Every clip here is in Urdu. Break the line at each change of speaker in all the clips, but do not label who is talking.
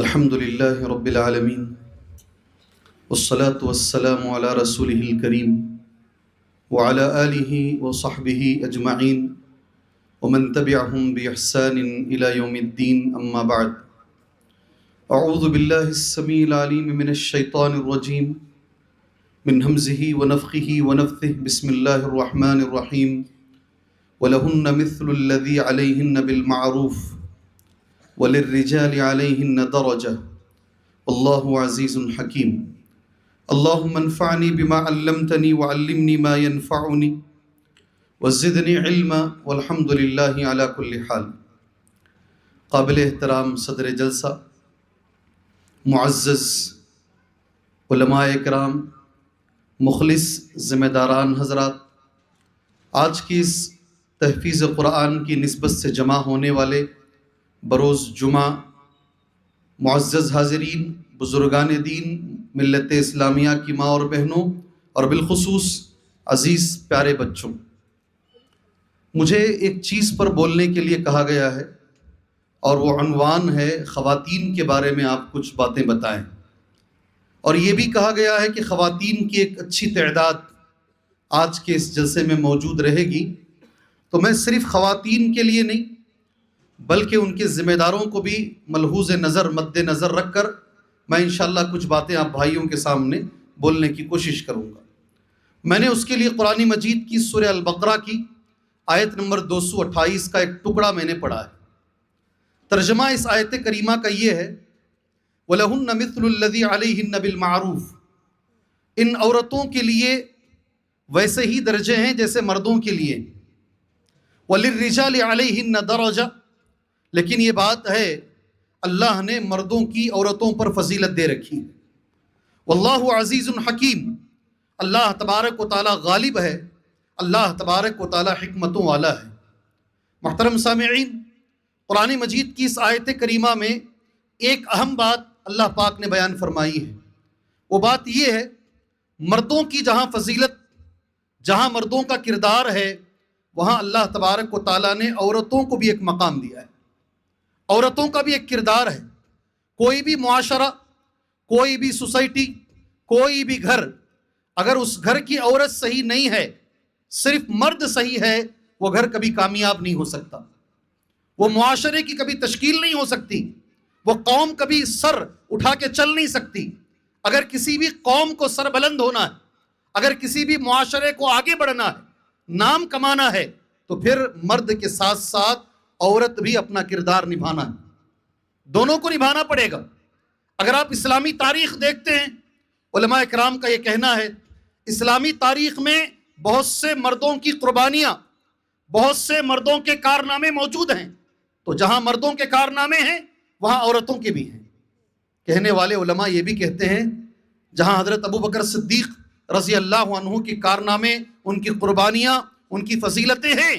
الحمد لله رب العالمين والصلاة والسلام على رسوله الكريم وعلى آله وصحبه أجمعين ومن تبعهم بإحسان إلى يوم الدين أما بعد. أعوذ بالله السميع العليم من الشيطان الرجيم من همزه ونفخه ونفثه. بسم الله الرحمن الرحيم. ولهن مثل الذي عليهن بالمعروف وللرجال عليهن درجة والله عزيز حكيم. اللهم انفعني بما علمتني وعلمني ما ينفعني وزدني علما والحمد لله على كل حال. قابل احترام صدر جلسہ، معزز علماء کرام، مخلص ذمہ داران حضرات، آج کی اس تحفیظ قرآن کی نسبت سے جمع ہونے والے بروز جمعہ معزز حاضرین، بزرگان دین، ملت اسلامیہ کی ماں اور بہنوں، اور بالخصوص عزیز پیارے بچوں، مجھے ایک چیز پر بولنے کے لیے کہا گیا ہے اور وہ عنوان ہے خواتین کے بارے میں آپ کچھ باتیں بتائیں. اور یہ بھی کہا گیا ہے کہ خواتین کی ایک اچھی تعداد آج کے اس جلسے میں موجود رہے گی. تو میں صرف خواتین کے لیے نہیں بلکہ ان کے ذمہ داروں کو بھی ملحوظ نظر مد نظر رکھ کر میں انشاءاللہ کچھ باتیں آپ بھائیوں کے سامنے بولنے کی کوشش کروں گا. میں نے اس کے لیے قرآن مجید کی سورہ البقرہ کی آیت نمبر 228 کا ایک ٹکڑا میں نے پڑھا ہے. ترجمہ اس آیت کریمہ کا یہ ہے: وَلَهُنَّ مِثْلُ الَّذِي عَلَيْهِنَّ بِالْمَعْرُوفِ. ان عورتوں کے لیے ویسے ہی درجے ہیں جیسے مردوں کے لیے. وَلِلرِّجَالِ عَلَيْهِنَّ دَرَجَةٌ. لیکن یہ بات ہے اللہ نے مردوں کی عورتوں پر فضیلت دے رکھی. واللہ عزیز حکیم. اللہ تبارک و تعالی غالب ہے، اللہ تبارک و تعالی حکمتوں والا ہے. محترم سامعین، قرآن مجید کی اس آیت کریمہ میں ایک اہم بات اللہ پاک نے بیان فرمائی ہے. وہ بات یہ ہے، مردوں کی جہاں فضیلت، جہاں مردوں کا کردار ہے، وہاں اللہ تبارک و تعالیٰ نے عورتوں کو بھی ایک مقام دیا ہے، عورتوں کا بھی ایک کردار ہے. کوئی بھی معاشرہ، کوئی بھی سوسائٹی، کوئی بھی گھر، اگر اس گھر کی عورت صحیح نہیں ہے، صرف مرد صحیح ہے، وہ گھر کبھی کامیاب نہیں ہو سکتا، وہ معاشرے کی کبھی تشکیل نہیں ہو سکتی، وہ قوم کبھی سر اٹھا کے چل نہیں سکتی. اگر کسی بھی قوم کو سر بلند ہونا ہے، اگر کسی بھی معاشرے کو آگے بڑھنا ہے، نام کمانا ہے، تو پھر مرد کے ساتھ ساتھ عورت بھی اپنا کردار نبھانا ہے، دونوں کو نبھانا پڑے گا. اگر آپ اسلامی تاریخ دیکھتے ہیں، علماء کرام کا یہ کہنا ہے، اسلامی تاریخ میں بہت سے مردوں کی قربانیاں، بہت سے مردوں کے کارنامے موجود ہیں. تو جہاں مردوں کے کارنامے ہیں وہاں عورتوں کے بھی ہیں. کہنے والے علماء یہ بھی کہتے ہیں، جہاں حضرت ابو بکر صدیق رضی اللہ عنہ کی کارنامے، ان کی قربانیاں، ان کی فضیلتیں ہیں،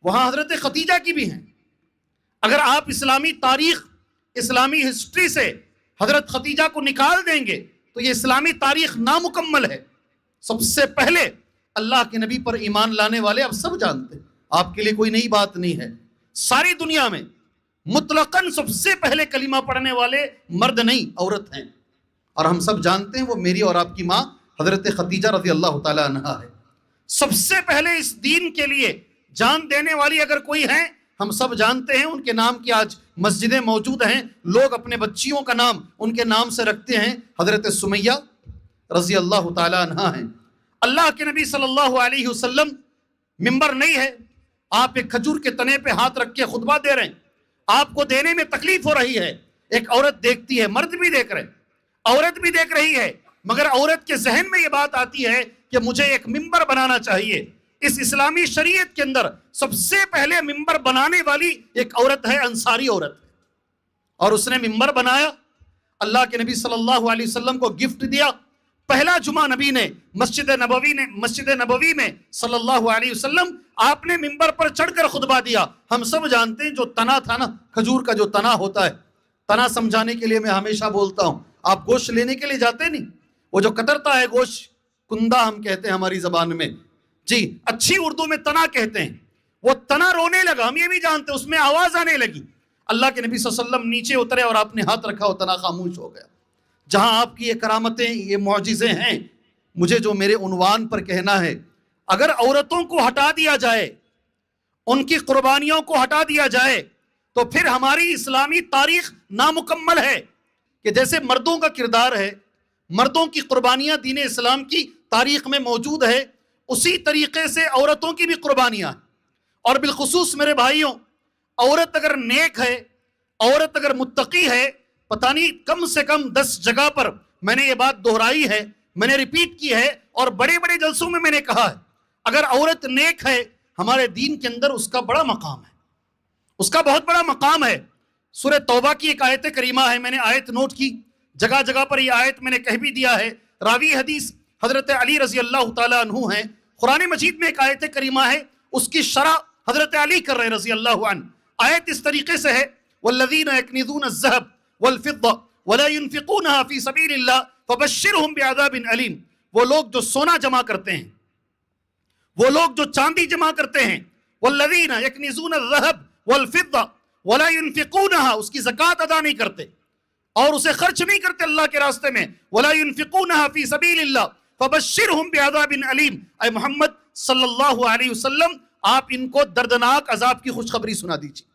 وہاں حضرت خدیجہ کی بھی ہیں. اگر آپ اسلامی تاریخ، اسلامی ہسٹری سے حضرت خدیجہ کو نکال دیں گے تو یہ اسلامی تاریخ نامکمل ہے. سب سے پہلے اللہ کے نبی پر ایمان لانے والے آپ سب جانتے ہیں، آپ کے لیے کوئی نئی بات نہیں ہے. ساری دنیا میں مطلقاً سب سے پہلے کلمہ پڑھنے والے مرد نہیں، عورت ہیں. اور ہم سب جانتے ہیں وہ میری اور آپ کی ماں حضرت خدیجہ رضی اللہ تعالی عنہا ہے. سب سے پہلے اس دین کے لیے جان دینے والی اگر کوئی ہے، ہم سب جانتے ہیں، ان کے نام کی آج مسجدیں موجود ہیں، لوگ اپنے بچیوں کا نام ان کے نام سے رکھتے ہیں. حضرت سمیہ رضی اللہ تعالی عنہا ہیں. اللہ کے نبی صلی اللہ علیہ وسلم، ممبر نہیں ہے، آپ ایک کھجور کے تنے پہ ہاتھ رکھ کے خطبہ دے رہے ہیں، آپ کو دینے میں تکلیف ہو رہی ہے. ایک عورت دیکھتی ہے، مرد بھی دیکھ رہے، عورت بھی دیکھ رہی ہے، مگر عورت کے ذہن میں یہ بات آتی ہے کہ مجھے ایک ممبر بنانا چاہیے. اس اسلامی شریعت کے اندر سب سے پہلے ممبر بنانے والی ایک عورت ہے، انصاری عورت ہے. اور اس نے ممبر بنایا، اللہ کے نبی صلی اللہ علیہ وسلم کو گفٹ دیا. پہلا جمعہ نبی نے مسجد نبوی میں صلی اللہ علیہ وسلم آپ نے ممبر پر چڑھ کر خطبہ دیا. ہم سب جانتے ہیں جو تنا تھا نا، کھجور کا جو تنا ہوتا ہے، تنا سمجھانے کے لیے میں ہمیشہ بولتا ہوں، آپ گوشت لینے کے لیے جاتے نہیں، وہ جو کترتا ہے گوشت، کندا ہم کہتے ہیں ہماری زبان میں، جی اچھی اردو میں تنا کہتے ہیں. وہ تنا رونے لگا، ہم یہ بھی جانتے ہیں، اس میں آواز آنے لگی. اللہ کے نبی صلی اللہ علیہ وسلم نیچے اترے اور آپ نے ہاتھ رکھا اور تنا خاموش ہو گیا. جہاں آپ کی یہ کرامتیں، یہ معجزے ہیں، مجھے جو میرے عنوان پر کہنا ہے، اگر عورتوں کو ہٹا دیا جائے، ان کی قربانیوں کو ہٹا دیا جائے، تو پھر ہماری اسلامی تاریخ نامکمل ہے. کہ جیسے مردوں کا کردار ہے، مردوں کی قربانیاں دین اسلام کی تاریخ میں موجود ہے، اسی طریقے سے عورتوں کی بھی قربانیاں. اور بالخصوص میرے بھائیوں، عورت اگر نیک ہے، عورت اگر متقی ہے، پتہ نہیں کم سے کم 10 جگہ پر میں نے یہ بات دہرائی ہے، میں نے ریپیٹ کی ہے، اور بڑے بڑے جلسوں میں نے کہا ہے، اگر عورت نیک ہے ہمارے دین کے اندر اس کا بڑا مقام ہے، اس کا بہت بڑا مقام ہے. سورہ توبہ کی ایک آیت کریمہ ہے، میں نے آیت نوٹ کی، جگہ جگہ پر یہ آیت میں نے کہہ بھی دیا ہے. راوی حدیث حضرت علی رضی اللہ تعالیٰ عنہ ہیں. قرآن مجید میں ایک آیت کریمہ ہے، اس کی شرح حضرت علی کر رہے ہیں رضی اللہ عنہ. آیت اس طریقے سے ہے: والذین یکنزون الذهب والفضة ولا ينفقونها في سبيل الله فبشرهم بعذاب علیم. وہ لوگ جو سونا جمع کرتے ہیں، وہ لوگ جو چاندی جمع کرتے ہیں، والذین یکنزون الذهب والفضة ولا ينفقونها، اس کی زکوٰۃ ادا نہیں کرتے اور اسے خرچ نہیں کرتے اللہ کے راستے میں، ولا ينفقونها في سبيل الله فبشرهم بعذاب علیم. اے محمد صلی اللہ علیہ وسلم، آپ ان کو دردناک عذاب کی خوشخبری سنا دیجیے.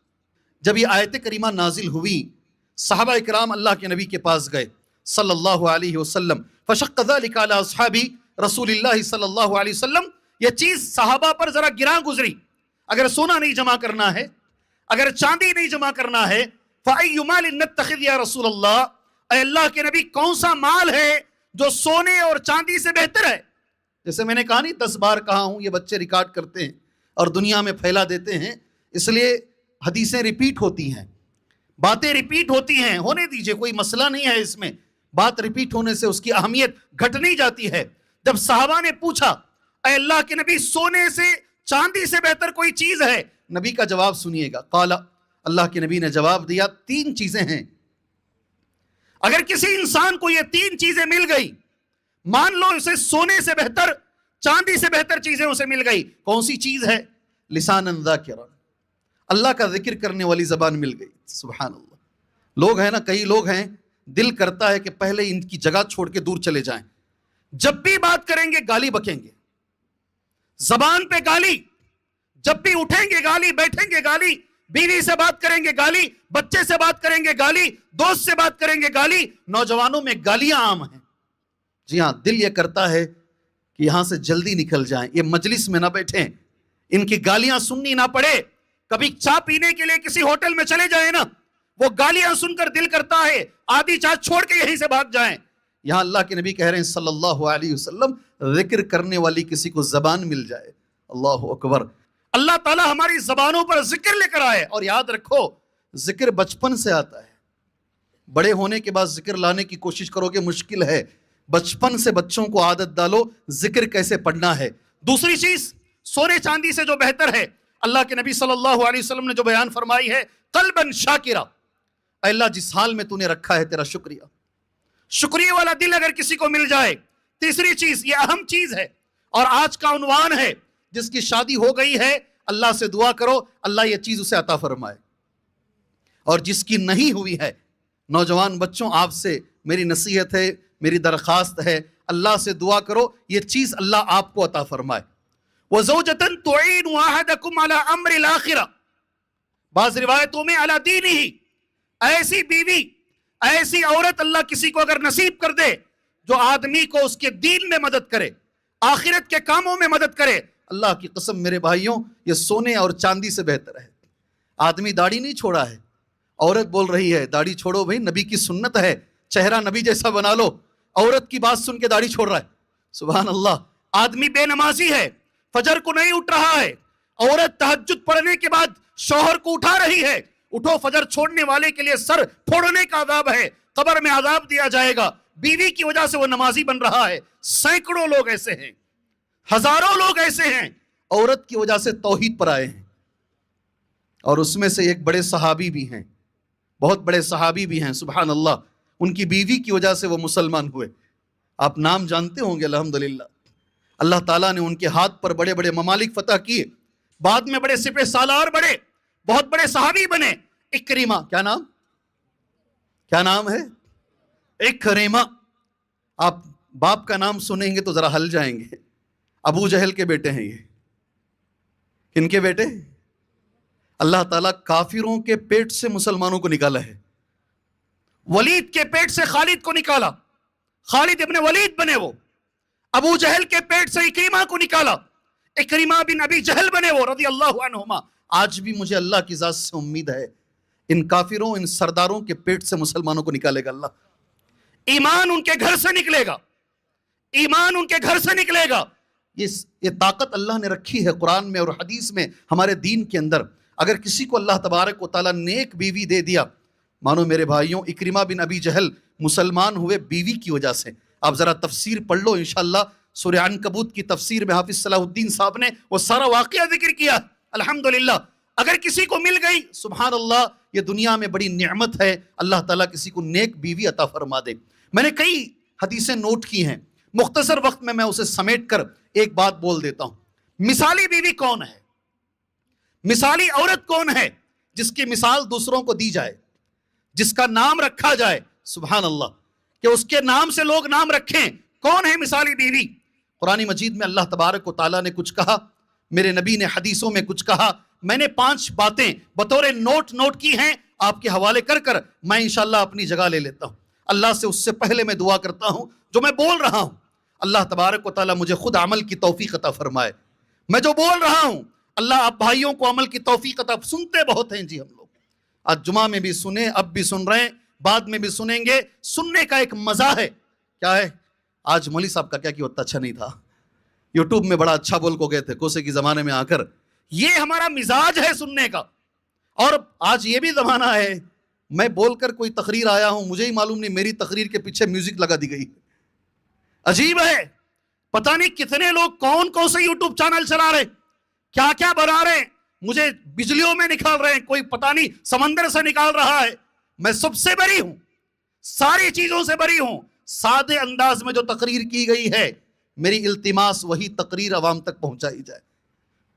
جب یہ آیت کریمہ نازل ہوئی، صحابہ اکرام اللہ کے نبی کے پاس گئے صلی اللہ علیہ وسلم. فشق ذلك على اصحاب رسول اللہ صلی اللہ علیہ وسلم. یہ چیز صحابہ پر ذرا گراں گزری. اگر سونا نہیں جمع کرنا ہے، اگر چاندی نہیں جمع کرنا ہے، فَأَيُّ مَالٍ نَتَّخِذْ يَا رسول اللہ، اے اللہ کے نبی کون سا مال ہے جو سونے اور چاندی سے بہتر ہے؟ جیسے میں نے کہا نہیں 10 بار کہا ہوں، یہ بچے ریکارڈ کرتے ہیں اور دنیا میں پھیلا دیتے ہیں، اس لیے حدیثیں ریپیٹ ہوتی ہیں، باتیں ریپیٹ ہوتی ہیں. ہونے دیجئے، کوئی مسئلہ نہیں ہے اس میں. بات ریپیٹ ہونے سے اس کی اہمیت گھٹ نہیں جاتی ہے. جب صحابہ نے پوچھا اے اللہ کے نبی سونے سے چاندی سے بہتر کوئی چیز ہے؟ نبی کا جواب سنیے گا. قال، اللہ کے نبی نے جواب دیا 3 چیزیں ہیں. اگر کسی انسان کو یہ 3 چیزیں مل گئی، مان لو اسے سونے سے بہتر، چاندی سے بہتر چیزیں اسے مل گئی، کون سی چیز ہے؟ لسانً ذاکرا، اللہ کا ذکر کرنے والی زبان مل گئی. سبحان اللہ. لوگ ہیں نا، کئی لوگ ہیں دل کرتا ہے کہ پہلے ان کی جگہ چھوڑ کے دور چلے جائیں. جب بھی بات کریں گے گالی بکیں گے، زبان پہ گالی، جب بھی اٹھیں گے گالی، بیٹھیں گے گالی، بیوی سے بات کریں گے گالی، بچے سے بات کریں گے گالی، دوست سے بات کریں گے گالی. نوجوانوں میں گالیاں عام ہیں. جی ہاں، دل یہ کرتا ہے کہ یہاں سے جلدی نکل جائیں، یہ مجلس میں نہ بیٹھیں، ان کی گالیاں سننی نہ پڑے. کبھی چائے پینے کے لیے کسی ہوٹل میں چلے جائیں نا، وہ گالیاں سن کر دل کرتا ہے آدھی چائے چھوڑ کے یہیں سے بھاگ جائیں. یہاں اللہ کے نبی کہہ رہے ہیں صلی اللہ علیہ وسلم، ذکر کرنے والی کسی کو زبان مل جائے. اللہ اکبر. اللہ تعالیٰ ہماری زبانوں پر ذکر لے کر آئے. اور یاد رکھو، ذکر بچپن سے آتا ہے. بڑے ہونے کے بعد ذکر لانے کی کوشش کرو گے مشکل ہے. بچپن سے بچوں کو عادت ڈالو ذکر کیسے پڑھنا ہے. دوسری چیز، سونے چاندی سے جو بہتر ہے، اللہ کے نبی صلی اللہ علیہ وسلم نے جو بیان فرمائی ہے، قلباً شاکرا. اے اللہ جس حال میں تو نے رکھا ہے تیرا شکریہ، شکریہ والا دل اگر کسی کو مل جائے. تیسری چیز، یہ اہم چیز ہے اور آج کا عنوان ہے، جس کی شادی ہو گئی ہے اللہ سے دعا کرو اللہ یہ چیز اسے عطا فرمائے، اور جس کی نہیں ہوئی ہے، نوجوان بچوں آپ سے میری نصیحت ہے، میری درخواست ہے، اللہ سے دعا کرو یہ چیز اللہ آپ کو عطا فرمائے. وَزَوْجَةً تُعِينُ أَحَدَكُمْ عَلَىٰ أَمْرِ الْآخِرَةِ، بعض روایتوں میں عَلَىٰ دِينِهِ. ایسی بیوی، ایسی عورت اللہ کسی کو اگر نصیب کر دے جو آدمی کو اس کے دین میں مدد کرے، آخرت کے کاموں میں مدد کرے، اللہ کی قسم میرے بھائیوں یہ سونے اور چاندی سے بہتر ہے. آدمی داڑھی نہیں چھوڑا ہے، عورت بول رہی ہے داڑھی چھوڑو بھائی، نبی کی سنت ہے، چہرہ نبی جیسا بنا لو. عورت کی بات سن کے داڑھی چھوڑ رہا ہے. سبحان اللہ. آدمی بے نمازی ہے، فجر کو نہیں اٹھ رہا ہے، عورت تہجد پڑھنے کے بعد شوہر کو اٹھا رہی ہے. اٹھو، فجر چھوڑنے والے کے لیے سر پھوڑنے کا عذاب ہے، قبر میں عذاب دیا جائے گا. بیوی کی وجہ سے وہ نمازی بن رہا ہے. سینکڑوں لوگ ایسے ہیں، ہزاروں لوگ ایسے ہیں عورت کی وجہ سے توحید پر آئے ہیں. اور اس میں سے ایک بڑے صحابی بھی ہیں، بہت بڑے صحابی بھی ہیں. سبحان اللہ. ان کی بیوی کی وجہ سے وہ مسلمان ہوئے. آپ نام جانتے ہوں گے الحمدللہ. اللہ تعالیٰ نے ان کے ہاتھ پر بڑے بڑے ممالک فتح کیے، بعد میں بڑے سپہ سالار بڑے، بہت بڑے صحابی بنے. اکریمہ، کیا نام ہے؟ اکریمہ۔ آپ باپ کا نام سنیں گے تو ذرا ہل جائیں گے۔ ابو جہل کے بیٹے ہیں یہ۔ کن کے بیٹے؟ اللہ تعالیٰ کافروں کے پیٹ سے مسلمانوں کو نکالا ہے۔ ولید کے پیٹ سے خالد کو نکالا، خالد ابن ولید بنے وہ۔ ابو جہل کے پیٹ سے اکریمہ کو نکالا، اکریمہ بن ابی جہل بنے وہ رضی اللہ عنہما۔ آج بھی مجھے اللہ کی ذات سے امید ہے ان کافروں، ان سرداروں کے پیٹ سے مسلمانوں کو نکالے گا اللہ۔ ایمان ان کے گھر سے نکلے گا، ایمان ان کے گھر سے نکلے گا۔ یہ طاقت اللہ نے رکھی ہے قرآن میں اور حدیث میں، ہمارے دین کے اندر۔ اگر کسی کو اللہ تبارک و تعالیٰ نیک بیوی دے دیا، مانو میرے بھائیوں اکرمہ بن ابی جہل مسلمان ہوئے بیوی کی وجہ سے۔ آپ ذرا تفسیر پڑھ لو انشاءاللہ، سورہ عنکبوت کی تفسیر میں حافظ صلاح الدین صاحب نے وہ سارا واقعہ ذکر کیا۔ الحمدللہ اگر کسی کو مل گئی، سبحان اللہ، یہ دنیا میں بڑی نعمت ہے، اللہ تعالیٰ کسی کو نیک بیوی عطا فرما دے۔ میں نے کئی حدیثیں نوٹ کی ہیں، مختصر وقت میں اسے سمیٹ کر ایک بات بول دیتا ہوں۔ مثالی بیوی کون ہے؟ مثالی عورت کون ہے جس کی مثال دوسروں کو دی جائے، جس کا نام رکھا جائے؟ سبحان اللہ، کہ اس کے نام سے لوگ نام رکھیں۔ کون ہے مثالی بیوی؟ قرآن مجید میں اللہ تبارک و تعالیٰ نے کچھ کہا، میرے نبی نے حدیثوں میں کچھ کہا۔ میں نے 5 باتیں بطور نوٹ کی ہیں، آپ کے حوالے کر میں انشاءاللہ اپنی جگہ لے لیتا ہوں۔ اللہ سے اس سے پہلے میں دعا کرتا ہوں جو میں بول رہا ہوں اللہ تبارک و تعالیٰ مجھے خود عمل کی توفیق عطا فرمائے۔ میں جو بول رہا ہوں اللہ آپ بھائیوں کو عمل کی توفیق عطا۔ سنتے بہت ہیں جی ہم لوگ، آج جمعہ میں بھی سنے، اب بھی سن رہے ہیں، بعد میں بھی سنیں گے۔ سننے کا ایک مزہ ہے، کیا ہے؟ آج مولوی صاحب کا کیا اتنا اچھا نہیں تھا، یوٹیوب میں بڑا اچھا بول کو گئے تھے کوسے کی زمانے میں آ کر۔ یہ ہمارا مزاج ہے سننے کا۔ اور آج یہ بھی زمانہ ہے، میں بول کر کوئی تقریر آیا ہوں، مجھے ہی معلوم نہیں میری تقریر کے پیچھے میوزک لگا دی گئی۔ عجیب ہے، پتہ نہیں کتنے لوگ کون سے یوٹیوب چینل چلا رہے، کیا بنا رہے ہیں، مجھے بجلیوں میں نکال رہے ہیں، کوئی پتہ نہیں سمندر سے نکال رہا ہے۔ میں سب سے بری ہوں، ساری چیزوں سے بری ہوں۔ سادے انداز میں جو تقریر کی گئی ہے، میری التماس وہی تقریر عوام تک پہنچائی جائے،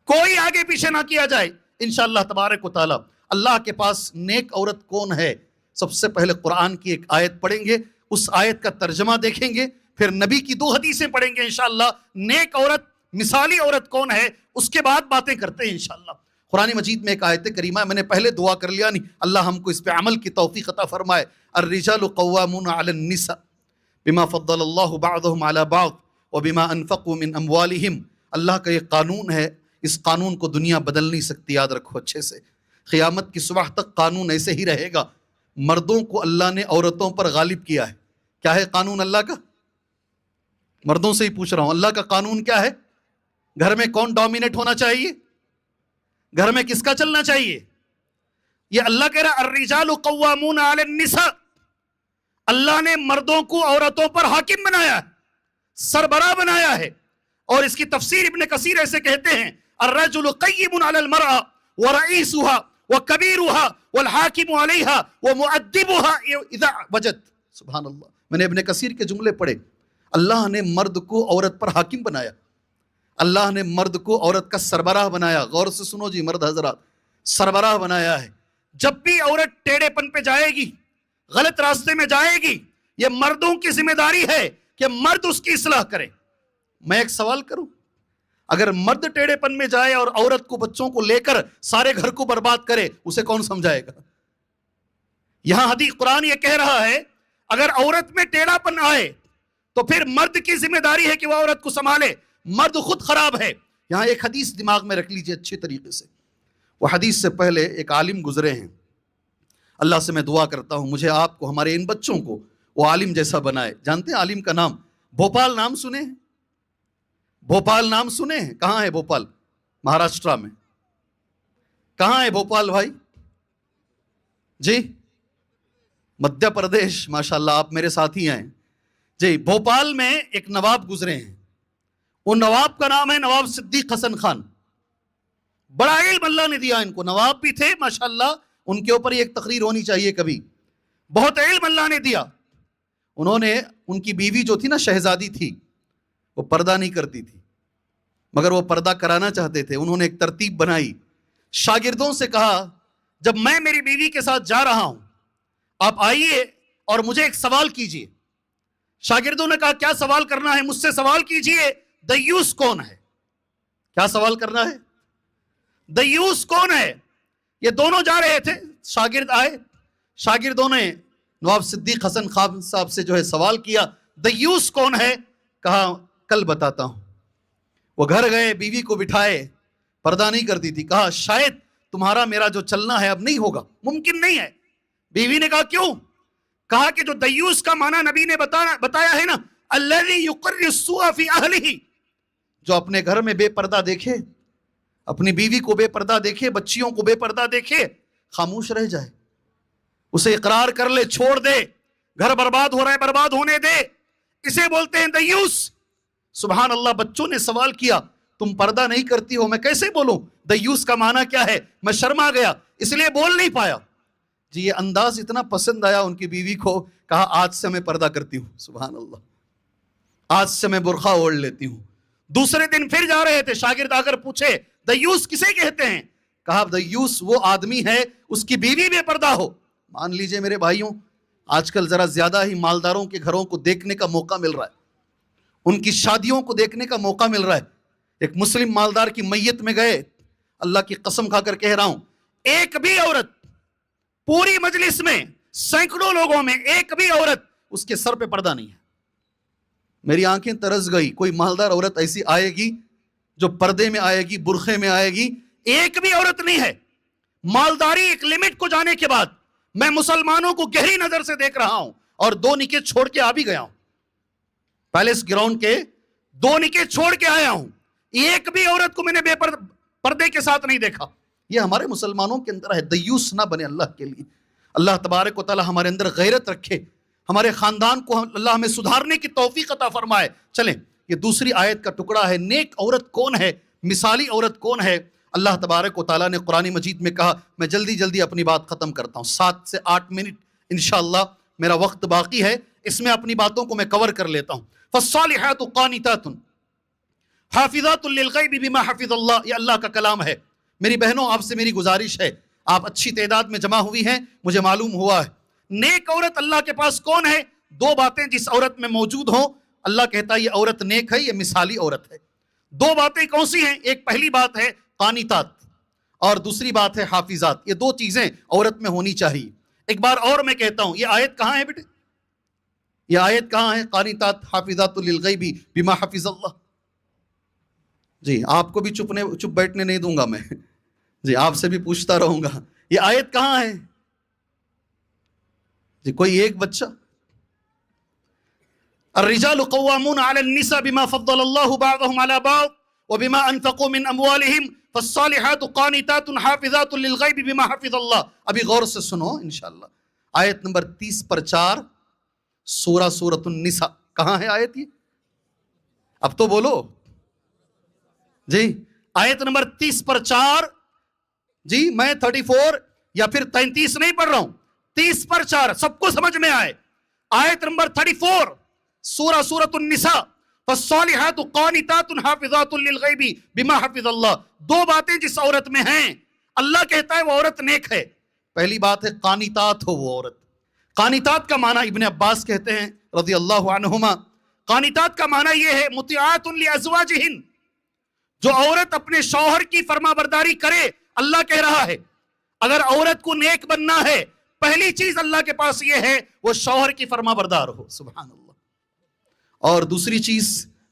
کوئی آگے پیچھے نہ کیا جائے انشاءاللہ تبارک و تعالی۔ اللہ کے پاس نیک عورت کون ہے؟ سب سے پہلے قرآن کی ایک آیت پڑھیں گے، اس آیت کا ترجمہ دیکھیں گے، پھر نبی کی 2 حدیثیں پڑھیں گے انشاءاللہ۔ نیک عورت، مثالی عورت کون ہے، اس کے بعد باتیں کرتے ہیں انشاءاللہ۔ قرآن مجید میں ایک آیت کریمہ ہے، میں نے پہلے دعا کر لیا، نہیں اللہ ہم کو اس پہ عمل کی توفیق عطا فرمائے۔ الرجال قوامون علی النساء بما فضل اللہ بعضهم علی بعض وبما انفقوا من اموالهم۔ اللہ کا یہ قانون ہے، اس قانون کو دنیا بدل نہیں سکتی، یاد رکھو اچھے سے۔ قیامت کی صبح تک قانون ایسے ہی رہے گا۔ مردوں کو اللہ نے عورتوں پر غالب کیا ہے۔ کیا ہے قانون اللہ کا؟ مردوں سے ہی پوچھ رہا ہوں، اللہ کا قانون کیا ہے؟ گھر میں کون ڈومینیٹ ہونا چاہیے؟ گھر میں کس کا چلنا چاہیے؟ یہ اللہ کہہ رہا الرجال قوامون علی النساء۔ اللہ نے مردوں کو عورتوں پر حاکم بنایا ہے، سربراہ بنایا ہے۔ اور اس کی تفسیر ابن کثیر ایسے کہتے ہیں الرجل قیم علی المرأة ورئیسها وکبیرها والحاکم علیہا ومؤدبها اذا وجد۔ سبحان اللہ، میں نے ابن کثیر کے جملے پڑھے۔ اللہ نے مرد کو عورت پر حاکم بنایا، اللہ نے مرد کو عورت کا سربراہ بنایا۔ غور سے سنو جی مرد حضرات، سربراہ بنایا ہے۔ جب بھی عورت ٹیڑھے پن پہ جائے گی، غلط راستے میں جائے گی، یہ مردوں کی ذمہ داری ہے کہ مرد اس کی اصلاح کرے۔ میں ایک سوال کروں، اگر مرد ٹیڑھے پن میں جائے اور عورت کو بچوں کو لے کر سارے گھر کو برباد کرے، اسے کون سمجھائے گا؟ یہاں حدیث قرآن یہ کہہ رہا ہے اگر عورت میں ٹیڑھا پن آئے تو پھر مرد کی ذمہ داری ہے کہ وہ عورت کو سنبھالے، مرد خود خراب ہے۔ یہاں ایک حدیث دماغ میں رکھ لیجئے اچھے طریقے سے۔ وہ حدیث سے پہلے ایک عالم گزرے ہیں، اللہ سے میں دعا کرتا ہوں مجھے آپ کو، ہمارے ان بچوں کو وہ عالم جیسا بنائے۔ جانتے ہیں عالم کا نام؟ بھوپال نام سنے ہیں؟ بھوپال نام سنے ہیں؟ کہاں ہے بھوپال؟ مہاراشٹرا میں۔ کہاں ہے بھوپال بھائی؟ جی مدھیہ پردیش، ماشاءاللہ آپ میرے ساتھی ہیں جی۔ بھوپال میں ایک نواب گزرے ہیں، وہ نواب کا نام ہے نواب صدیق حسن خان۔ بڑا علم اللہ نے دیا ان کو، نواب بھی تھے ماشاءاللہ، ان کے اوپر ایک تقریر ہونی چاہیے کبھی۔ بہت علم اللہ نے دیا۔ انہوں نے، ان کی بیوی جو تھی نا شہزادی تھی، وہ پردہ نہیں کرتی تھی، مگر وہ پردہ کرانا چاہتے تھے۔ انہوں نے ایک ترتیب بنائی، شاگردوں سے کہا جب میں میری بیوی کے ساتھ جا رہا ہوں، آپ آئیے اور مجھے ایک سوال کیجئے۔ شاگردوں نے کہا کیا سوال کرنا ہے؟ مجھ سے سوال کیجئے، دیوس کون ہے؟ کیا سوال کرنا ہے؟ دیوس کون ہے؟ یہ دونوں جا رہے تھے، شاگرد آئے، شاگردوں نے نواب صدیق حسن خان صاحب سے جو ہے سوال کیا، دیوس کون ہے؟ کہا کل بتاتا ہوں۔ وہ گھر گئے، بیوی کو بٹھائے، پردہ نہیں کرتی تھی، کہا شاید تمہارا میرا جو چلنا ہے اب نہیں ہوگا، ممکن نہیں ہے۔ بیوی نے کہا کیوں؟ کہا کہ جو دیوس کا معنی نبی نے بتایا ہے نا، الذی یقر السوء فی اہلہ، جو اپنے گھر میں بے پردہ دیکھے، اپنی بیوی کو بے پردہ دیکھے، بچیوں کو بے پردہ دیکھے، خاموش رہ جائے، اسے اقرار کر لے، چھوڑ دے، گھر برباد ہو رہا ہے برباد ہونے دے، اسے بولتے ہیں دیوس۔ سبحان اللہ، بچوں نے سوال کیا تم پردہ نہیں کرتی ہو، میں کیسے بولوں دیوس کا معنی کیا ہے؟ میں شرما گیا، اس لیے بول نہیں پایا۔ جی یہ انداز اتنا پسند آیا ان کی بیوی کو، کہا آج سے میں پردہ کرتی ہوں۔ سبحان اللہ، آج سے میں برقع اوڑھ لیتی ہوں۔ دوسرے دن پھر جا رہے تھے، شاگرد آ کر پوچھے دیوس کسے کہتے ہیں؟ کہا دیوس وہ آدمی ہے اس کی بیوی بے پردہ ہو۔ مان لیجئے میرے بھائیوں، آج کل ذرا زیادہ ہی مالداروں کے گھروں کو دیکھنے کا موقع مل رہا ہے، ان کی شادیوں کو دیکھنے کا موقع مل رہا ہے۔ ایک مسلم مالدار کی میت میں گئے، اللہ کی قسم کھا کر کہہ رہا ہوں، ایک بھی عورت پوری مجلس میں، سینکڑوں لوگوں میں ایک بھی عورت اس کے سر پہ پردہ نہیں ہے۔ میری آنکھیں ترس گئی، کوئی مالدار عورت ایسی آئے گی جو پردے میں آئے گی، برقعے میں آئے گی؟ ایک بھی عورت نہیں ہے۔ مالداری ایک لمٹ کو جانے کے بعد میں مسلمانوں کو گہری نظر سے دیکھ رہا ہوں، اور 2 نکاح چھوڑ کے آ بھی گیا ہوں، پیلس گراؤنڈ کے 2 نکاح چھوڑ کے آیا ہوں، ایک بھی عورت کو میں نے پردے کے ساتھ نہیں دیکھا۔ یہ ہمارے مسلمانوں کے اندر ہے، دیوس نہ بنے اللہ کے لیے۔ اللہ تبارک و تعالی ہمارے اندر غیرت رکھے، ہمارے خاندان کو اللہ ہمیں سدھارنے کی توفیق عطا فرمائے۔ چلیں، یہ دوسری آیت کا ٹکڑا ہے، نیک عورت کون ہے، مثالی عورت کون ہے؟ اللہ تبارک و تعالیٰ نے قرآن مجید میں کہا، میں جلدی جلدی اپنی بات ختم کرتا ہوں، 7 سے 8 منٹ انشاءاللہ میرا وقت باقی ہے، اس میں اپنی باتوں کو میں کور کر لیتا ہوں۔ فالصالحات قانتات حافظات للغیب بما حفظ اللہ، یہ اللہ کا کلام ہے۔ میری بہنوں، آپ سے میری گزارش ہے، آپ اچھی تعداد میں جمع ہوئی ہیں، مجھے معلوم ہوا ہے۔ نیک عورت اللہ کے پاس کون ہے؟ 2 باتیں جس عورت میں موجود ہوں، اللہ کہتا ہے یہ عورت نیک ہے، یہ مثالی عورت ہے۔ 2 باتیں کون سی ہیں؟ ایک پہلی بات ہے قانتات، اور دوسری بات ہے حافظات۔ یہ 2 چیزیں عورت میں ہونی چاہیے۔ ایک بار اور میں کہتا ہوں، یہ آیت کہاں ہے بیٹے؟ یہ آیت کہاں ہے؟ قانتات حافظات للغیب بما حفظ اللہ۔ جی آپ کو بھی چپ بیٹھنے نہیں دوں گا میں، جی آپ سے بھی پوچھتا رہوں گا، یہ آیت کہاں ہے؟ جی کوئی ایک بچہ؟ الرجال قوامون علی النساء بما فضل اللہ بعضهم علی بعض وبما انفقوا من اموالهم فالصالحات قانتات حافظات للغیب بما حفظ اللہ۔ ابھی غور سے سنو انشاءاللہ، آیت نمبر 30 پر 4 سورۃ النساء، کہاں ہے آیت یہ؟ اب تو بولو جی، آیت نمبر 30 پر 4، جی میں 34 یا پھر 33 نہیں پڑھ رہا ہوں، 30 پر 4 سب کو سمجھ میں آئے۔ آیت نمبر 34 سورۃ النساء، فالصالحات قانتات حافظات للغیب بما حفظ اللہ۔ 2 باتیں جس عورت میں ہیں، اللہ کہتا ہے وہ عورت نیک ہے۔ پہلی بات ہے قانتات ہو وہ عورت۔ قانتات کا معنی ابن عباس کہتے ہیں رضی اللہ عنہما، قانتات کا معنی یہ ہے مطیعات لازواجہن، جو عورت اپنے شوہر کی فرما برداری کرے۔ اللہ کہہ رہا ہے اگر عورت کو نیک بننا ہے، پہلی چیز اللہ کے پاس یہ ہے وہ شوہر کی فرما بردار ہو۔ سبحان اللہ۔ اور دوسری چیز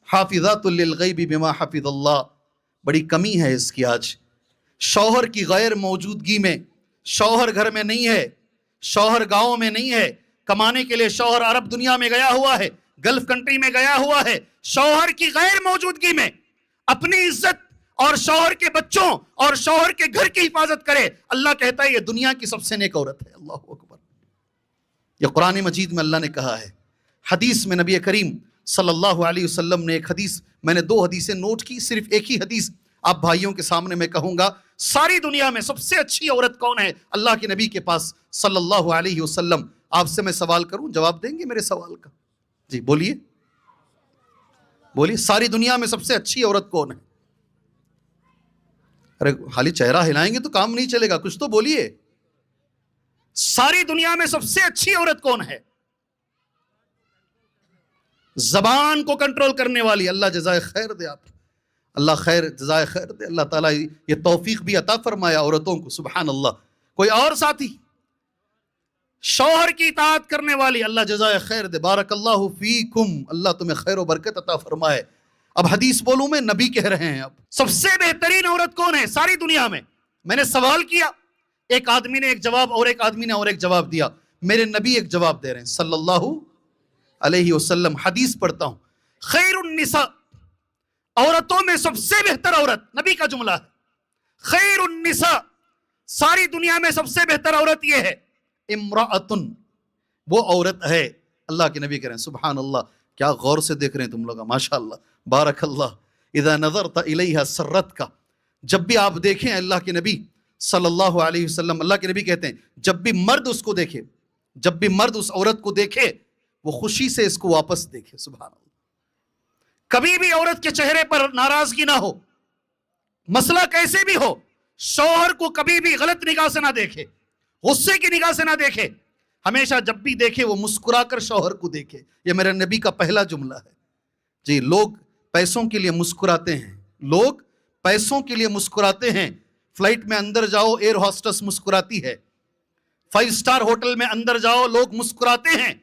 حافظات للغیب بما حفظ اللہ، بڑی کمی ہے اس کی آج، شوہر کی غیر موجودگی میں، شوہر گھر میں نہیں ہے، شوہر گاؤں میں نہیں ہے، کمانے کے لیے شوہر عرب دنیا میں گیا ہوا ہے، گلف کنٹری میں گیا ہوا ہے، شوہر کی غیر موجودگی میں اپنی عزت اور شوہر کے بچوں اور شوہر کے گھر کی حفاظت کرے۔ اللہ کہتا ہے یہ دنیا کی سب سے نیک عورت ہے۔ اللہ اکبر، یہ قرآن مجید میں اللہ نے کہا ہے۔ حدیث میں نبی کریم صلی اللہ علیہ وسلم نے ایک حدیث، میں نے 2 حدیثیں نوٹ کی، صرف ایک ہی حدیث آپ بھائیوں کے سامنے میں کہوں گا۔ ساری دنیا میں سب سے اچھی عورت کون ہے؟ اللہ کے نبی کے پاس صلی اللہ علیہ وسلم۔ آپ سے میں سوال کروں، جواب دیں گے میرے سوال کا؟ جی بولیے بولیے، ساری دنیا میں سب سے اچھی عورت کون ہے؟ ارے خالی چہرہ ہلائیں گے تو کام نہیں چلے گا، کچھ تو بولیے۔ ساری دنیا میں سب سے اچھی عورت کون ہے؟ زبان کو کنٹرول کرنے والی. اللہ جزائے خیر دے آپ, اللہ خیر جزائے خیر دے. اللہ تعالیٰ یہ توفیق بھی عطا فرمایا عورتوں کو. سبحان اللہ. کوئی اور ساتھی؟ شوہر کی اطاعت کرنے والی. اللہ جزائے خیر دے. بارک اللہ فیکم, اللہ تمہیں خیر و برکت عطا فرمائے. اب حدیث بولوں میں, نبی کہہ رہے ہیں. اب سب سے بہترین عورت کون ہے ساری دنیا میں؟ میں نے سوال کیا, ایک آدمی نے ایک جواب اور ایک آدمی نے اور ایک جواب دیا. میرے نبی ایک جواب دے رہے ہیں صلی اللہ علیہ وسلم. حدیث پڑھتا ہوں. خیر النساء, عورتوں میں سب سے بہتر عورت, نبی کا جملہ ہے. خیر النساء, ساری دنیا میں سب سے بہتر عورت یہ ہے. امرأتن, وہ عورت ہے. اللہ کے نبی کہہ رہے ہیں. سبحان اللہ, کیا غور سے دیکھ رہے ہیں تم لوگ, ماشاءاللہ بارک اللہ. اذا نظرت الیہا سرت کا, جب بھی آپ دیکھیں اللہ کے نبی صلی اللہ علیہ وسلم, اللہ کے نبی کہتے ہیں جب بھی مرد اس کو دیکھے, جب بھی مرد اس عورت کو دیکھے, وہ خوشی سے اس کو واپس دیکھے. سبحان اللہ. کبھی بھی عورت کے چہرے پر ناراضگی نہ ہو, مسئلہ کیسے بھی ہو, شوہر کو کبھی بھی غلط نگاہ سے نہ دیکھے, غصے کی نگاہ سے نہ دیکھے. ہمیشہ جب بھی دیکھے وہ مسکرا کر شوہر کو دیکھے. یہ میرے نبی کا پہلا جملہ ہے. جی, لوگ پیسوں کے لیے مسکراتے ہیں, لوگ پیسوں کے لیے مسکراتے ہیں. فلائٹ میں اندر جاؤ, ایئر ہوسٹس مسکراتی ہے. 5 اسٹار ہوٹل میں اندر جاؤ, لوگ مسکراتے ہیں,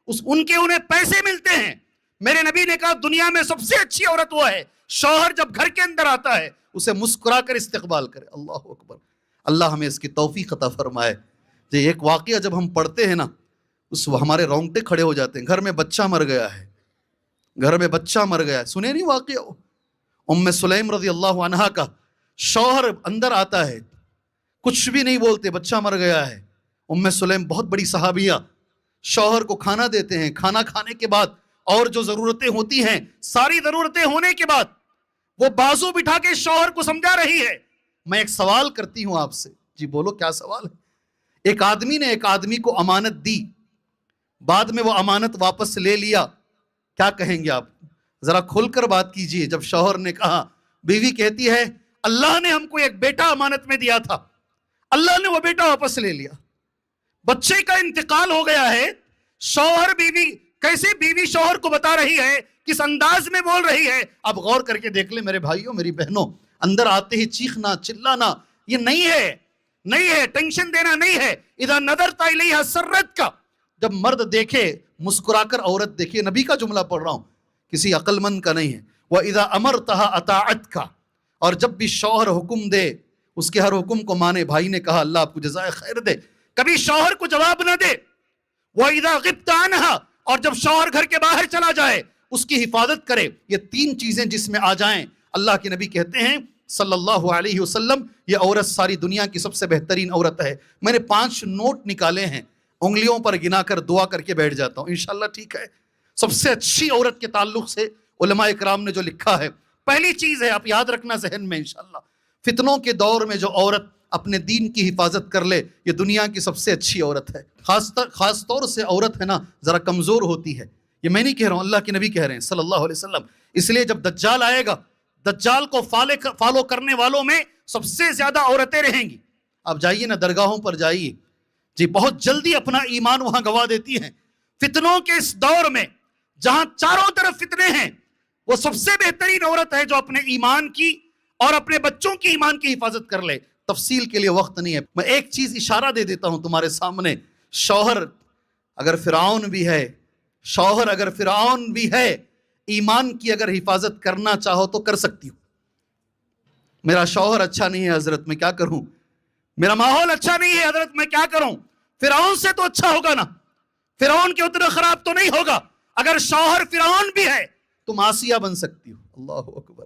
انہیں پیسے ملتے ہیں. میرے نبی نے کہا دنیا میں سب سے اچھی عورت وہ ہے شوہر جب گھر کے اندر آتا ہے اسے مسکرا کر استقبال کرے. اللہ اکبر. اللہ ہمیں اس کی توفیق عطا فرمائے. جی, ایک واقعہ جب ہم پڑھتے ہیں نا, ہمارے رونگٹے کھڑے ہو جاتے ہیں. گھر میں بچہ مر گیا ہے, گھر میں بچہ مر گیا ہے. سنے نہیں واقعہ ام سلیم رضی اللہ عنہا کا؟ شوہر اندر آتا ہے, کچھ بھی نہیں بولتے, بچہ مر گیا ہے. ام سلیم بہت بڑی صحابیہ, شوہر کو کھانا دیتے ہیں. کھانا کھانے کے بعد اور جو ضرورتیں ہوتی ہیں, ساری ضرورتیں ہونے کے بعد وہ بازو بٹھا کے شوہر کو سمجھا رہی ہے. میں ایک سوال کرتی ہوں آپ سے. جی بولو, کیا سوال ہے؟ ایک آدمی نے ایک آدمی کو امانت دی, بعد میں وہ امانت واپس لے لیا, کیا کہیں گے آپ؟ ذرا کھل کر بات کیجئے. جب شوہر نے کہا, بیوی کہتی ہے اللہ نے ہم کو ایک بیٹا امانت میں دیا تھا, اللہ نے وہ بیٹا واپس لے لیا, بچے کا انتقال ہو گیا ہے. شوہر بیوی, کیسے بیوی شوہر کو بتا رہی ہے, کس انداز میں بول رہی ہے. اب غور کر کے دیکھ لیں میرے بھائیوں میری بہنوں, اندر آتے ہی چیخنا چلانا یہ نہیں ہے, نہیں ہے, ٹینشن دینا نہیں ہے. اذا نظرت الیہا سرت کا, جب مرد دیکھے مسکرا کر عورت دیکھے. نبی کا جملہ پڑھ رہا ہوں, کسی عقل مند کا نہیں ہے. وَإِذَا أَمَرْتَهَا أَطَاعَتْكَ, اور جب بھی شوہر حکم دے اس کے ہر حکم کو مانے. بھائی نے کہا اللہ آپ کو جزائے خیر دے, کبھی شوہر کو جواب نہ دے. وَإِذَا غِبْتَ عَنْهَا, اور جب شوہر گھر کے باہر چلا جائے اس کی حفاظت کرے. یہ 3 چیزیں جس میں آ جائیں, اللہ کے نبی کہتے ہیں صلی اللہ علیہ وسلم یہ عورت ساری دنیا کی سب سے بہترین عورت ہے. میں نے 5 نوٹ نکالے ہیں, انگلیوں پر گنا کر دعا کر کے بیٹھ جاتا ہوں انشاءاللہ, ٹھیک ہے؟ سب سے اچھی عورت کے تعلق سے علماء اکرام نے جو لکھا ہے, پہلی چیز ہے آپ یاد رکھنا ذہن میں انشاءاللہ, فتنوں کے دور میں جو عورت اپنے دین کی حفاظت کر لے یہ دنیا کی سب سے اچھی عورت ہے. خاص طور سے عورت ہے نا ذرا کمزور ہوتی ہے. یہ میں نہیں کہہ رہا ہوں, اللہ کے نبی کہہ رہے ہیں صلی اللہ علیہ وسلم. اس لیے جب دجال آئے گا, دجال کو فالو کرنے والوں میں سب سے زیادہ عورتیں رہیں گی. آپ جائیے نا درگاہوں پر جائیے, جی بہت جلدی اپنا ایمان وہاں گوا دیتی ہیں. فتنوں کے اس دور میں جہاں چاروں طرف فتنے ہیں, وہ سب سے بہترین عورت ہے جو اپنے ایمان کی اور اپنے بچوں کی ایمان کی حفاظت کر لے. تفصیل کے لیے وقت نہیں ہے, میں ایک چیز اشارہ دے دیتا ہوں تمہارے سامنے. شوہر اگر فرعون بھی ہے, شوہر اگر فرعون بھی ہے, ایمان کی اگر حفاظت کرنا چاہو تو کر سکتی ہو. میرا شوہر اچھا نہیں ہے حضرت, میں کیا کروں؟ میرا ماحول اچھا نہیں ہے حضرت, میں کیا کروں؟ فرعون سے تو اچھا ہوگا نا, فرعون کے اتنا خراب تو نہیں ہوگا. اگر شوہر فرعون بھی ہے تم آسیہ بن سکتی ہو. اللہ اکبر.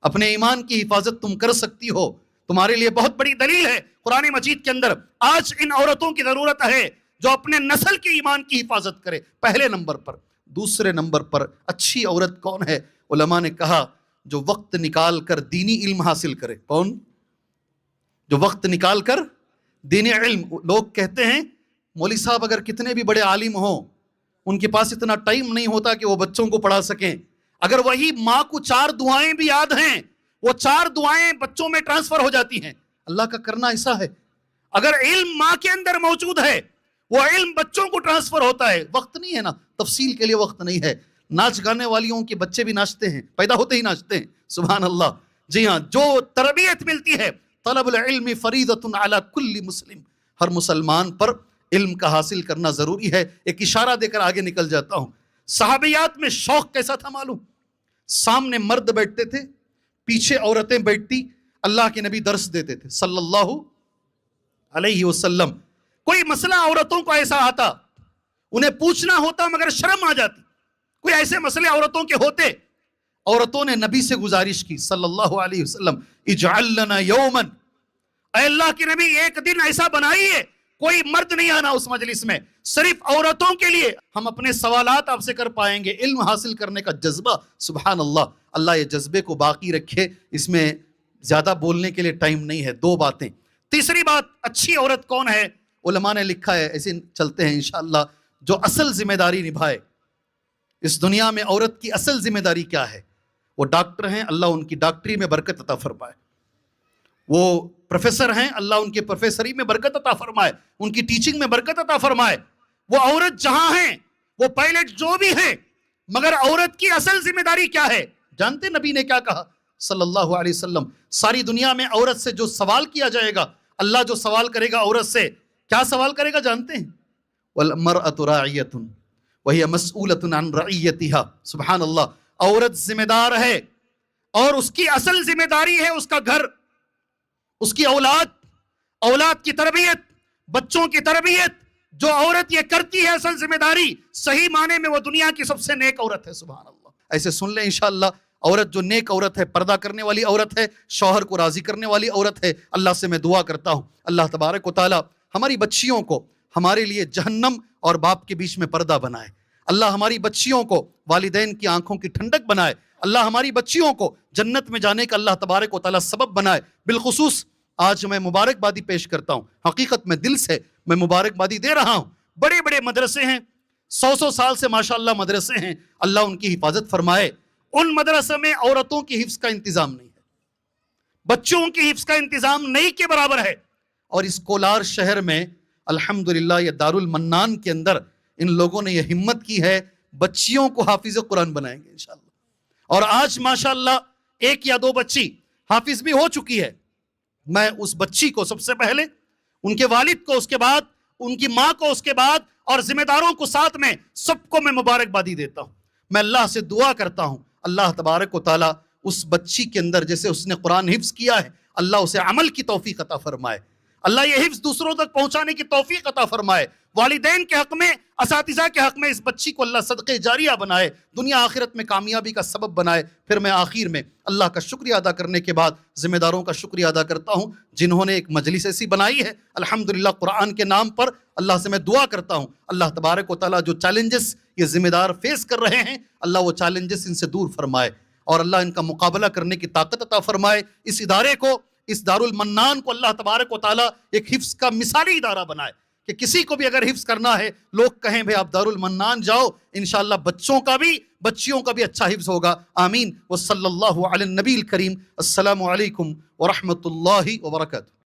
اپنے ایمان کی حفاظت تم کر سکتی ہو. تمہارے لیے بہت بڑی دلیل ہے قرآن مجید کے اندر. آج ان عورتوں کی ضرورت ہے جو اپنے نسل کی ایمان کی حفاظت کرے, پہلے نمبر پر. دوسرے نمبر پر اچھی عورت کون ہے؟ علماء نے کہا جو وقت نکال کر دینی علم حاصل کرے. کون؟ جو وقت نکال کر دینی علم. لوگ کہتے ہیں مولوی صاحب اگر کتنے بھی بڑے عالم ہوں ان کے پاس اتنا ٹائم نہیں ہوتا کہ وہ بچوں کو پڑھا سکیں. اگر وہی ماں کو 4 دعائیں بھی یاد ہیں, وہ 4 دعائیں بچوں میں ٹرانسفر ہو جاتی ہیں. اللہ کا کرنا ایسا ہے. اگر علم ماں کے اندر موجود ہے وہ علم بچوں کو ٹرانسفر ہوتا ہے. وقت نہیں ہے نا, تفصیل کے لیے وقت نہیں ہے. ناچ گانے والیوں کے بچے بھی ناچتے ہیں, پیدا ہوتے ہی ناچتے ہیں, سبحان اللہ. جی ہاں, جو تربیت ملتی ہے, طلب العلم فریضۃ علی کل مسلم, ہر مسلمان پر علم کا حاصل کرنا ضروری ہے. ایک اشارہ دے کر آگے نکل جاتا ہوں. صحابیات میں شوق کیسا تھا معلوم؟ سامنے مرد بیٹھتے تھے, پیچھے عورتیں بیٹھتی, اللہ کے نبی درس دیتے تھے صلی اللہ علیہ وسلم. کوئی مسئلہ عورتوں کو ایسا آتا, انہیں پوچھنا ہوتا مگر شرم آ جاتی. کوئی ایسے مسئلے عورتوں کے ہوتے, عورتوں نے نبی سے گزارش کی صلی اللہ علیہ وسلم, اجعل لنا یوما, اے اللہ کے نبی ایک دن ایسا بنائیے کوئی مرد نہیں آنا اس مجلس میں, صرف عورتوں کے لیے ہم اپنے سوالات آپ سے کر پائیں گے. علم حاصل کرنے کا جذبہ, سبحان اللہ. اللہ یہ جذبے کو باقی رکھے. اس میں زیادہ بولنے کے لیے ٹائم نہیں ہے. دو باتیں. تیسری بات, اچھی عورت کون ہے؟ علماء نے لکھا ہے, ایسے چلتے ہیں انشاءاللہ, جو اصل ذمہ داری نبھائے. اس دنیا میں عورت کی اصل ذمہ داری کیا ہے؟ وہ ڈاکٹر ہیں, اللہ ان کی ڈاکٹری میں برکت عطا فرمائے. وہ پروفیسر ہیں, اللہ ان کے پروفیسری میں برکت عطا فرمائے, ان کی ٹیچنگ میں برکت عطا فرمائے. وہ عورت جہاں ہیں, وہ پائلٹ جو بھی ہیں, مگر عورت کی اصل ذمہ داری کیا ہے جانتے؟ نبی نے کیا کہا صلی اللہ علیہ وسلم؟ ساری دنیا میں عورت سے جو سوال کیا جائے گا, اللہ جو سوال کرے گا عورت سے, کیا سوال کرے گا جانتے ہیں؟ وَالْمَرْأَةُ رَاعِيَةٌ وَهِيَ مَسْئُولَةٌ عَنْ رَعِيَّتِهَا. سبحان اللہ. عورت ذمہ دار ہے اور اس کی اصل ذمہ داری ہے اس کا گھر, اس کی اولاد, اولاد کی تربیت, بچوں کی تربیت. جو عورت یہ کرتی ہے اصل ذمہ داری, صحیح معنی میں وہ دنیا کی سب سے نیک عورت ہے. سبحان اللہ. ایسے سن لیں انشاءاللہ, عورت جو نیک عورت ہے, پردہ کرنے والی عورت ہے, شوہر کو راضی کرنے والی عورت ہے. اللہ سے میں دعا کرتا ہوں اللہ تبارک و تعالی ہماری بچیوں کو ہمارے لیے جہنم اور باپ کے بیچ میں پردہ بنائے. اللہ ہماری بچیوں کو والدین کی آنکھوں کی ٹھنڈک بنائے. اللہ ہماری بچیوں کو جنت میں جانے کا اللہ تبارک و تعالی سبب بنائے. بالخصوص آج میں مبارکبادی پیش کرتا ہوں, حقیقت میں دل سے میں مبارکبادی دے رہا ہوں. بڑے بڑے مدرسے ہیں, 100 سال سے ماشاءاللہ مدرسے ہیں, اللہ ان کی حفاظت فرمائے. ان مدرسے میں عورتوں کی حفظ کا انتظام نہیں ہے, بچوں کی حفظ کا انتظام نہیں کے برابر ہے. اور اس کولار شہر میں الحمدللہ یہ دارالمنان کے اندر ان لوگوں نے یہ ہمت کی ہے, بچیوں کو حافظ قرآن بنائیں گے انشاءاللہ. اور آج ماشاءاللہ 1 یا 2 بچی حافظ بھی ہو چکی ہے. میں اس بچی کو سب سے پہلے, ان کے والد کو, اس کے بعد ان کی ماں کو, اس کے بعد اور ذمہ داروں کو ساتھ میں, سب کو میں مبارکبادی دیتا ہوں. میں اللہ سے دعا کرتا ہوں اللہ تبارک و تعالی اس بچی کے اندر جیسے اس نے قرآن حفظ کیا ہے, اللہ اسے عمل کی توفیق عطا فرمائے. اللہ یہ حفظ دوسروں تک پہنچانے کی توفیق عطا فرمائے. والدین کے حق میں, اساتذہ کے حق میں اس بچی کو اللہ صدقے جاریہ بنائے, دنیا آخرت میں کامیابی کا سبب بنائے. پھر میں آخر میں اللہ کا شکریہ ادا کرنے کے بعد ذمہ داروں کا شکریہ ادا کرتا ہوں جنہوں نے ایک مجلس ایسی بنائی ہے الحمدللہ قرآن کے نام پر. اللہ سے میں دعا کرتا ہوں اللہ تبارک و تعالیٰ جو چیلنجز یہ ذمہ دار فیس کر رہے ہیں, اللہ وہ چیلنجز ان سے دور فرمائے اور اللہ ان کا مقابلہ کرنے کی طاقت عطا فرمائے. اس ادارے کو, اس دارالمنان کو اللہ تبارک و تعالیٰ ایک حفظ کا مثالی ادارہ بنائے کہ کسی کو بھی اگر حفظ کرنا ہے لوگ کہیں بھئی آپ دارالمنان جاؤ, انشاءاللہ بچوں کا بھی بچیوں کا بھی اچھا حفظ ہوگا. آمین. وصلی اللہ علی النبی الکریم. السلام علیکم ورحمۃ اللہ وبرکاتہ.